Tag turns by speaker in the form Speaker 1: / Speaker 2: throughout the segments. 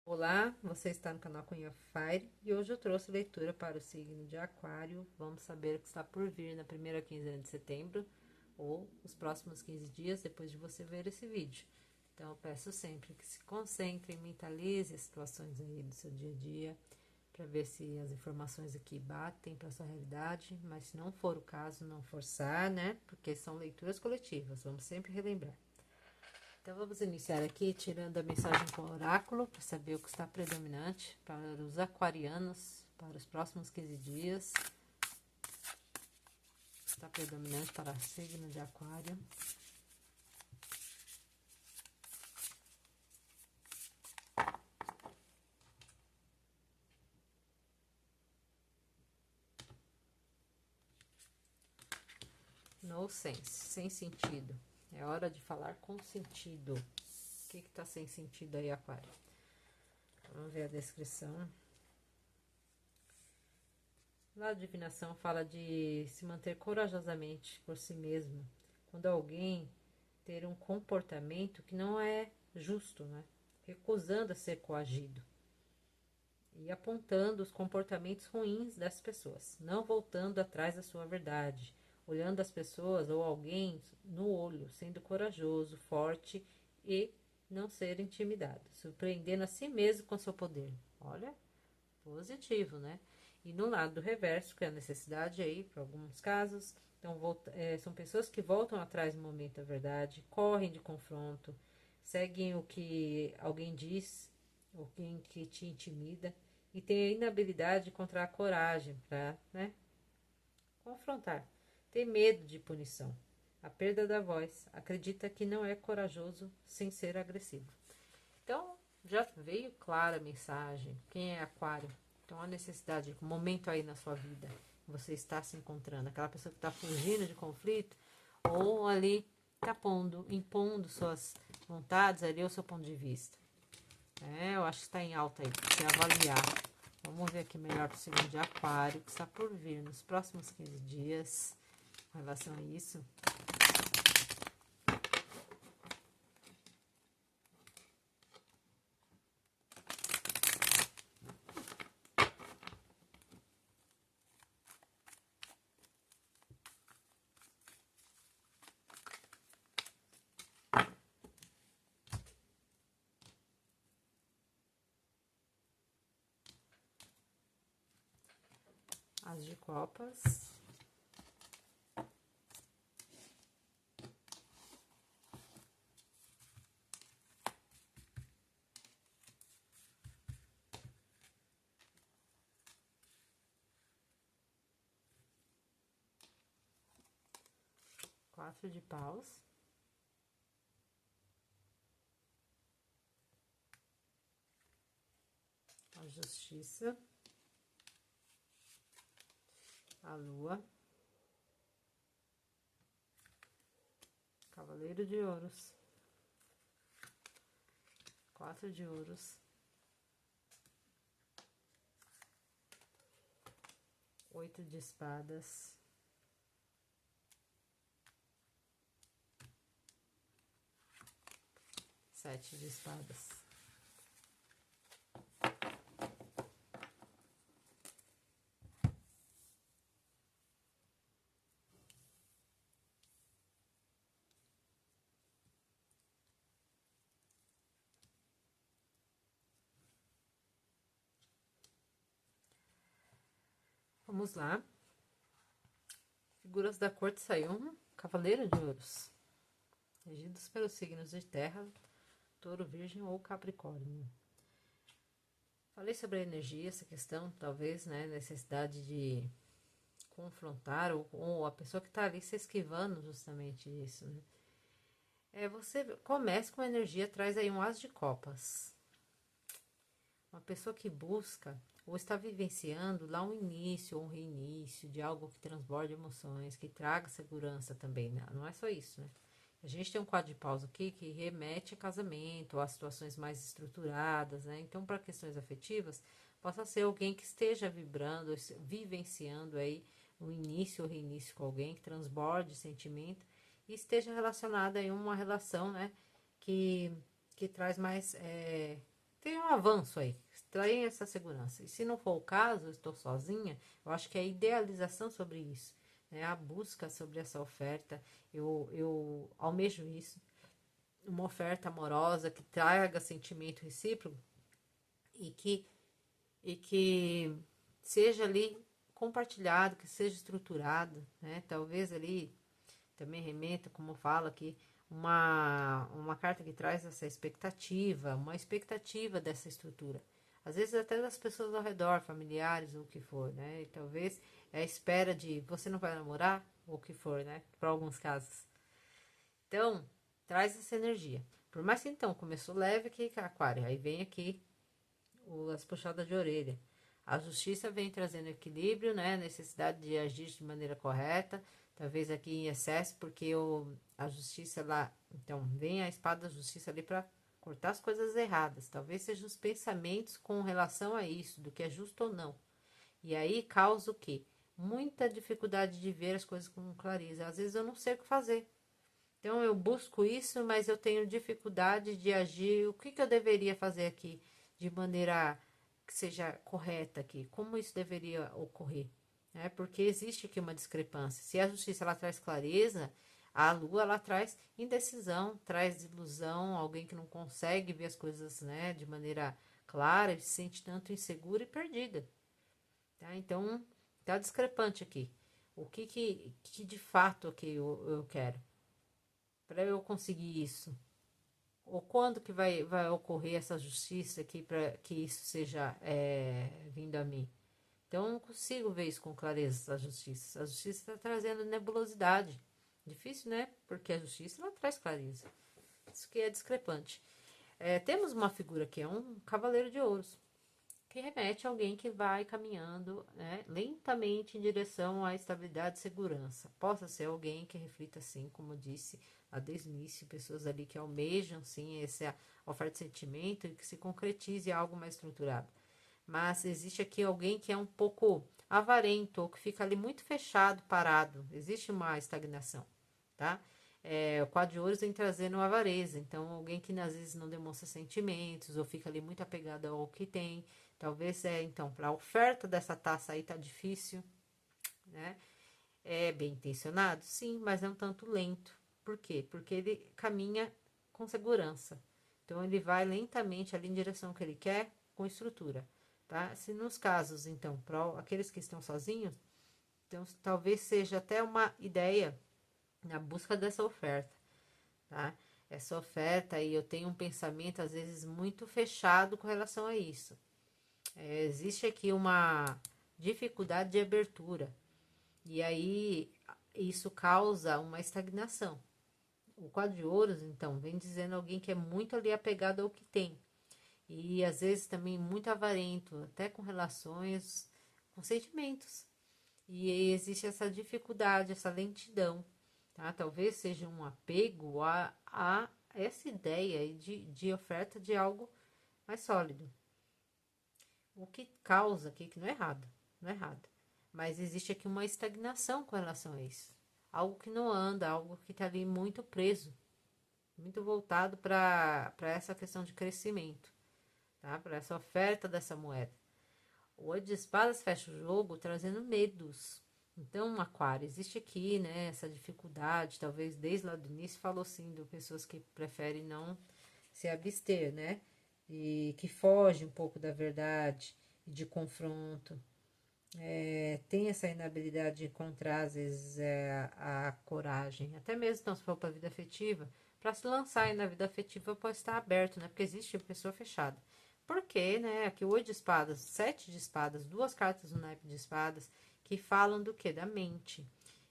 Speaker 1: Olá, você está no canal Cunha Fire e hoje eu trouxe leitura para o signo de Aquário. Vamos saber o que está por vir na primeira quinzena de setembro ou os próximos 15 dias depois de você ver esse vídeo. Então eu peço sempre que se concentre e mentalize as situações aí do seu dia a dia para ver se as informações aqui batem para sua realidade, mas se não for o caso, não forçar, né? Porque são leituras coletivas, vamos sempre relembrar. Então, vamos iniciar aqui tirando a mensagem com o oráculo para saber o que está predominante para os aquarianos para os próximos 15 dias. Está predominante para o signo de Aquário. No sense, sem sentido. É hora de falar com sentido. O que está sem sentido aí, Aquário? Vamos ver a descrição. Lá a divinação fala de se manter corajosamente por si mesmo. Quando alguém ter um comportamento que não é justo, né? Recusando a ser coagido e apontando os comportamentos ruins das pessoas, não voltando atrás da sua verdade, olhando as pessoas ou alguém no olho, sendo corajoso, forte e não ser intimidado, surpreendendo a si mesmo com seu poder. Olha, positivo, né? E no lado do reverso, que é a necessidade aí, para alguns casos, então, são pessoas que voltam atrás no momento da verdade, correm de confronto, seguem o que alguém diz, alguém que te intimida, e tem a inabilidade de encontrar a coragem para, né, confrontar. Tem medo de punição, a perda da voz, acredita que não é corajoso sem ser agressivo. Então, já veio clara a mensagem. Quem é aquário? Então, a necessidade, um momento aí na sua vida, você está se encontrando. Aquela pessoa que está fugindo de conflito, ou ali está impondo suas vontades, ali o seu ponto de vista. Eu acho que está em alta aí, para você avaliar. Vamos ver aqui melhor para o signo de Aquário, que está por vir nos próximos 15 dias, com relação a isso. As de copas. Quatro de paus. A justiça. A lua. Cavaleiro de ouros. Quatro de ouros. Oito de espadas. Sete de espadas. Vamos lá. Figuras da corte saiu um cavaleiro de ouros. Regidos pelos signos de terra, touro, virgem ou capricórnio. Falei sobre a energia, essa questão, talvez, né, necessidade de confrontar, ou a pessoa que está ali se esquivando justamente disso, né? Você começa com a energia, traz aí um as de copas. Uma pessoa que busca ou está vivenciando lá um início ou um reinício de algo que transborde emoções, que traga segurança também, né? Não é só isso, né? A gente tem um quadro de paus aqui que remete a casamento, ou a situações mais estruturadas, né? Então, para questões afetivas, possa ser alguém que esteja vibrando, vivenciando aí um início ou reinício com alguém, que transborde sentimento e esteja relacionada em uma relação, né? Que traz mais tem um avanço aí, tem essa segurança. E se não for o caso, eu estou sozinha, eu acho que é a idealização sobre isso, né? A busca sobre essa oferta, eu almejo isso, uma oferta amorosa que traga sentimento recíproco e que seja ali compartilhado, que seja estruturado, né? Talvez ali também remeta, como fala aqui, uma carta que traz essa expectativa, uma expectativa dessa estrutura. Às vezes até das pessoas ao redor, familiares ou o que for, né? E talvez é a espera de você não vai namorar, ou o que for, né? Para alguns casos. Então, traz essa energia. Por mais que então começou leve aqui, Aquário, aí vem aqui as puxadas de orelha. A justiça vem trazendo equilíbrio, né? A necessidade de agir de maneira correta, talvez aqui em excesso, porque a justiça lá, então vem a espada da justiça ali para cortar as coisas erradas. Talvez sejam os pensamentos com relação a isso, do que é justo ou não. E aí causa o quê? Muita dificuldade de ver as coisas com clareza. Às vezes eu não sei o que fazer. Então eu busco isso, mas eu tenho dificuldade de agir. O que eu deveria fazer aqui de maneira que seja correta aqui? Como isso deveria ocorrer? Né? Porque existe aqui uma discrepância. Se a justiça ela traz clareza, a lua ela traz indecisão, traz ilusão, alguém que não consegue ver as coisas, né, de maneira clara e se sente tanto insegura e perdida. Tá? Então tá discrepante aqui. O que de fato aqui eu quero? Para eu conseguir isso? Ou quando que vai ocorrer essa justiça aqui para que isso seja vindo a mim? Então eu não consigo ver isso com clareza, a justiça. A justiça está trazendo nebulosidade. Difícil, né? Porque a justiça não traz clareza. Isso que é discrepante. Temos uma figura que é um cavaleiro de ouros, que remete a alguém que vai caminhando, né, lentamente em direção à estabilidade e segurança. Possa ser alguém que reflita, assim, como eu disse lá desde o início, pessoas ali que almejam, sim, essa oferta de sentimento e que se concretize algo mais estruturado. Mas existe aqui alguém que é um pouco avarento ou que fica ali muito fechado, parado. Existe uma estagnação, tá? O quadro de ouros vem trazendo avareza. Então, alguém que às vezes não demonstra sentimentos ou fica ali muito apegado ao que tem. Talvez então, para a oferta dessa taça aí tá difícil, né? É bem intencionado? Sim, mas é um tanto lento. Por quê? Porque ele caminha com segurança. Então, ele vai lentamente ali em direção que ele quer, com estrutura, tá? Se nos casos, então, para aqueles que estão sozinhos, então, talvez seja até uma ideia na busca dessa oferta, tá? Essa oferta aí, eu tenho um pensamento, às vezes, muito fechado com relação a isso. Existe aqui uma dificuldade de abertura. E aí, isso causa uma estagnação. O quadro de ouros, então, vem dizendo alguém que é muito ali apegado ao que tem. E às vezes também muito avarento, até com relações, com sentimentos. E existe essa dificuldade, essa lentidão, tá? Talvez seja um apego a essa ideia de oferta de algo mais sólido. O que causa aqui, que não é errado, não é errado. Mas existe aqui uma estagnação com relação a isso. Algo que não anda, algo que está ali muito preso, muito voltado para essa questão de crescimento, tá? Para essa oferta dessa moeda. O 8 de espadas fecha o jogo trazendo medos. Então, Aquário, existe aqui, né, essa dificuldade, talvez desde lá do início falou sim, de pessoas que preferem não se abster, né? E que foge um pouco da verdade e de confronto. Tem essa inabilidade de encontrar, às vezes, a coragem, até mesmo então, se for para a vida afetiva, para se lançar aí na vida afetiva pode estar aberto, né? Porque existe pessoa fechada. Porque, né? Aqui 8 de espadas, 7 de espadas, duas cartas no naipe de espadas que falam do que? Da mente.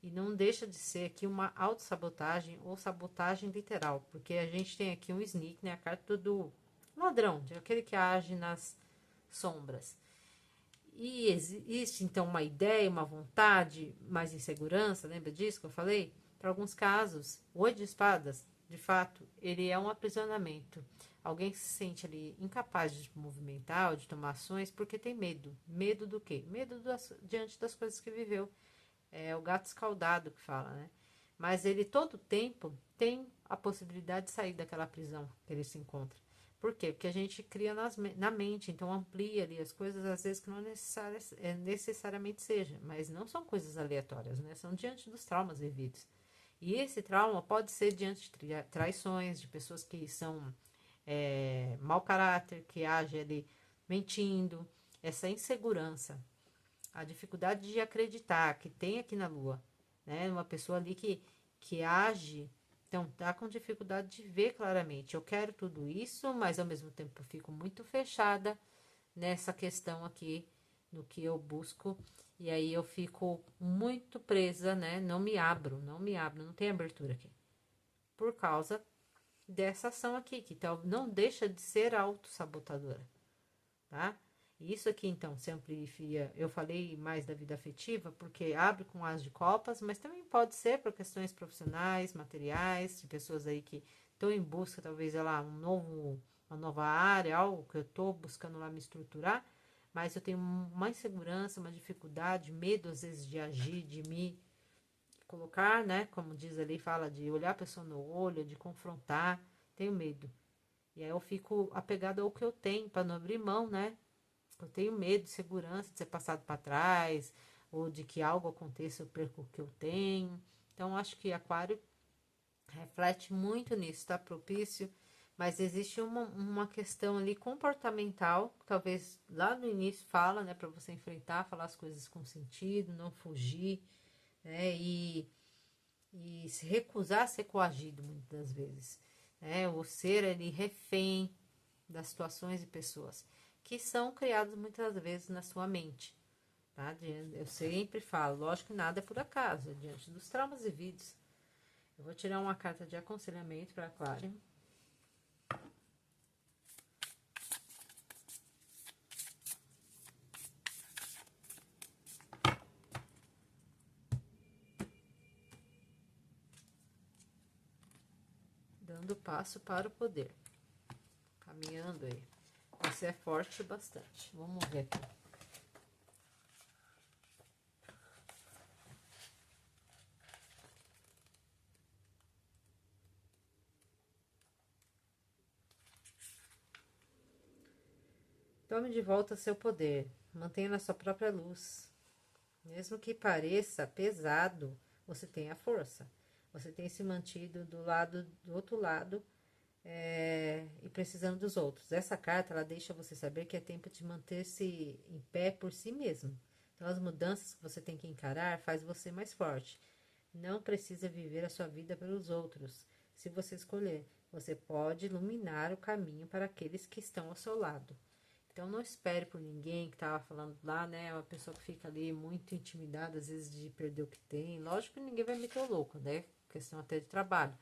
Speaker 1: E não deixa de ser aqui uma autossabotagem ou sabotagem literal, porque a gente tem aqui um sneak, né? A carta do ladrão, de aquele que age nas sombras. E existe então uma ideia, uma vontade, mais insegurança, lembra disso que eu falei? Para alguns casos, o 8 de espadas, de fato, ele é um aprisionamento. Alguém que se sente ali incapaz de movimentar ou de tomar ações porque tem medo. Medo do quê? Medo diante das coisas que viveu. É o gato escaldado que fala, né? Mas ele todo tempo tem a possibilidade de sair daquela prisão que ele se encontra. Por quê? Porque a gente cria na mente, então amplia ali as coisas, às vezes que não necessariamente seja, mas não são coisas aleatórias, né? São diante dos traumas vividos. E esse trauma pode ser diante de traições, de pessoas que são mau caráter, que agem ali mentindo, essa insegurança, a dificuldade de acreditar que tem aqui na Lua, né? Uma pessoa ali que age, então tá com dificuldade de ver claramente. Eu quero tudo isso, mas ao mesmo tempo eu fico muito fechada nessa questão aqui, no que eu busco, e aí eu fico muito presa, né? Não me abro, não tem abertura aqui. Por causa dessa ação aqui, que então não deixa de ser autossabotadora, tá? Isso aqui, então, se amplifia. Eu falei mais da vida afetiva, porque abre com as de copas, mas também pode ser por questões profissionais, materiais, de pessoas aí que estão em busca, talvez, lá, uma nova área, algo que eu estou buscando lá me estruturar, mas eu tenho uma insegurança, uma dificuldade, medo, às vezes, de agir, de me colocar, né? Como diz ali, fala de olhar a pessoa no olho, de confrontar, tenho medo. E aí eu fico apegada ao que eu tenho, para não abrir mão, né? Eu tenho medo de segurança, de ser passado para trás, ou de que algo aconteça, eu perco o que eu tenho. Então, acho que Aquário reflete muito nisso, tá propício. Mas existe uma questão ali comportamental, que talvez lá no início fala, né, para você enfrentar, falar as coisas com sentido, não fugir, né, e se recusar a ser coagido muitas das vezes, né, ou ser ali refém das situações e pessoas que são criadas muitas vezes na sua mente, tá? Eu sempre falo, lógico que nada é por acaso, diante dos traumas vividos. Eu vou tirar uma carta de aconselhamento para Aquário. Dando passo para o poder. Caminhando aí. Você é forte bastante. Vamos ver aqui. Tome de volta seu poder. Mantenha na sua própria luz. Mesmo que pareça pesado, você tem a força. Você tem se mantido do outro lado, e precisando dos outros. Essa carta, ela deixa você saber que é tempo de manter-se em pé por si mesmo. Então, as mudanças que você tem que encarar faz você mais forte. Não precisa viver a sua vida pelos outros. Se você escolher, você pode iluminar o caminho para aqueles que estão ao seu lado. Então, não espere por ninguém que estava falando lá, né? Uma pessoa que fica ali muito intimidada, às vezes, de perder o que tem. Lógico que ninguém vai meter o louco, né? Questão até de trabalho.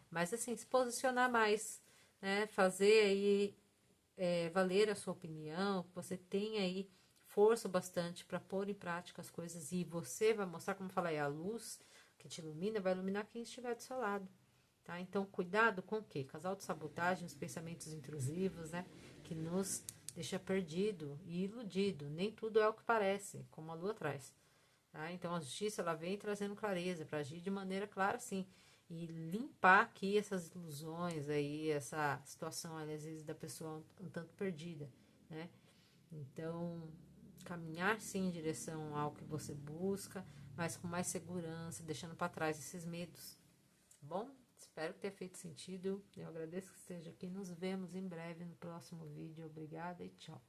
Speaker 1: Mas, assim, se posicionar mais, né? Fazer aí valer a sua opinião, que você tenha aí força bastante para pôr em prática as coisas e você vai mostrar, como eu falei, a luz que te ilumina, vai iluminar quem estiver do seu lado. Tá? Então, cuidado com o quê? Com as autossabotagens, os pensamentos intrusivos, né? Que nos deixa perdido e iludido. Nem tudo é o que parece, como a lua traz. Tá? Então, a justiça ela vem trazendo clareza para agir de maneira clara, sim. E limpar aqui essas ilusões aí, essa situação, às vezes, da pessoa um tanto perdida, né? Então, caminhar sim em direção ao que você busca, mas com mais segurança, deixando para trás esses medos. Tá bom? Espero que tenha feito sentido. Eu agradeço que esteja aqui. Nos vemos em breve no próximo vídeo. Obrigada e tchau.